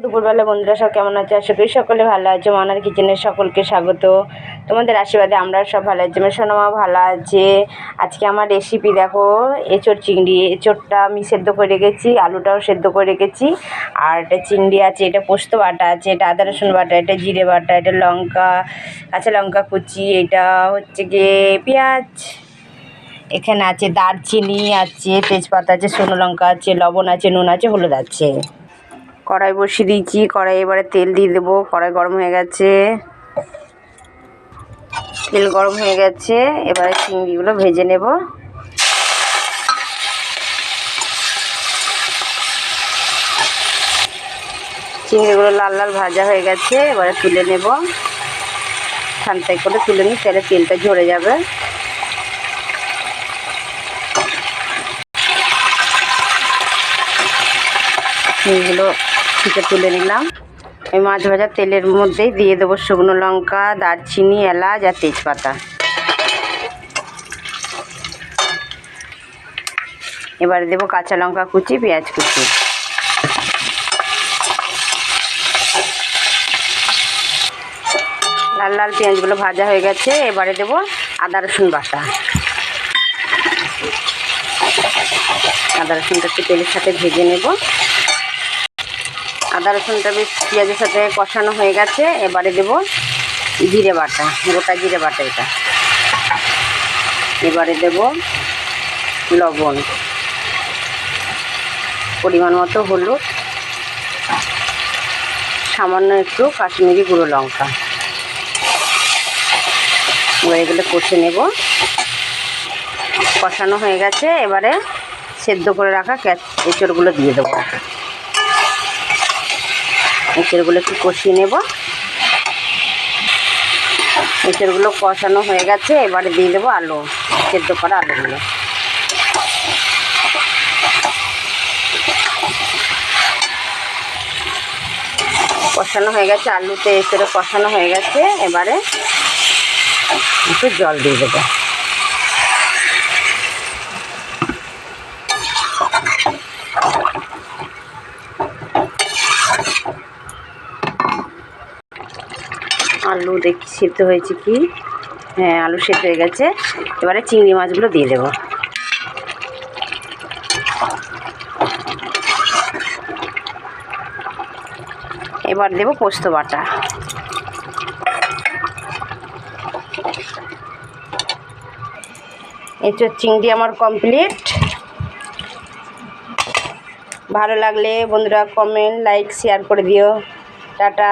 দুপুরবেলা বন্ধুরা সব কেমন আছে? আশা করি সকলে ভালো আছে। মানার কিচেনের সকলকে স্বাগত। তোমাদের আশীর্বাদে আমরা সব ভালো আছি। আমার সোনামা ভালো আছে। আজকে আমার রেসিপি দেখো, এঁচোড় চিংড়ি। এঁচোড়টা আমি সেদ্ধ করে রেখেছি, আলুটাও সেদ্ধ করে রেখেছি, আর এটা চিংড়ি আছে, এটা পোস্ত বাটা আছে, এটা আদা রসুন বাটা, এটা জিরে বাটা, এটা লঙ্কা, কাঁচা লঙ্কা কুচি, এটা হচ্ছে গিয়ে পেঁয়াজ, এখানে আছে দারচিনি আছে, তেজপাতা আছে, শুকনো লঙ্কা আছে, লবণ আছে, নুন আছে, হলুদ আছে। কড়াই বসিয়ে দিয়েছি, কড়াই এবারে তেল দিয়ে দেবো। কড়াই গরম হয়ে গেছে, তেল গরম হয়ে গেছে, এবারে চিংড়িগুলো ভেজে নেব। চিংড়িগুলো লাল লাল ভাজা হয়ে গেছে, এবারে তুলে নেব। ঠান্ডায় করে তুলে নিই, তাহলে তেলটা ঝরে যাবে। চিংড়িগুলো থেকে তুলে নিলাম। এই মাছ ভাজা তেলের মধ্যেই দিয়ে দেবো শুকনো লঙ্কা, দারচিনি, এলাচ আর তেজপাতা। এবারে দেবো কাঁচা লঙ্কা কুচি, পেঁয়াজ কুচি। লাল লাল পেঁয়াজগুলো ভাজা হয়ে গেছে, এবারে দেবো আদা রসুন বাটা। আদা রসুনটা একটু তেলের সাথে ভেজে নেব। আদা রসুনটা বেশ পেঁয়াজের সাথে কষানো হয়ে গেছে, এবারে দেবো জিরে বাটা, গোটা জিরে বাটা এটা। এবারে দেবো লবণ, পরিমাণ মতো হলুদ, সামান্য একটু কাশ্মীরি গুঁড়ো লঙ্কা। এবার এগুলো কষে নেব। কষানো হয়ে গেছে, এবারে সেদ্ধ করে রাখা এঁচোড়গুলো দিয়ে দেবো। এঁচোড়গুলো একটু কষিয়ে নেব। এঁচোড়গুলো কষানো হয়ে গেছে, এবারে দিয়ে দেবো আলু, সেদ্ধ করা আলুগুলো। কষানো হয়ে গেছে, আলুতে এঁচোড়ে কষানো হয়ে গেছে, এবারে একটু জল দিয়ে দেবো। আলু দেখি সিদ্ধ হয়েছে কি? হ্যাঁ, আলু সিদ্ধ হয়ে গেছে। এবারে চিংড়ি মাছগুলো দিয়ে দেবো। এবার দেবো পোস্ত বাটা। এঁচোড় চিংড়ি আমার কমপ্লিট। ভালো লাগলে বন্ধুরা কমেন্ট, লাইক, শেয়ার করে দিও। টাটা।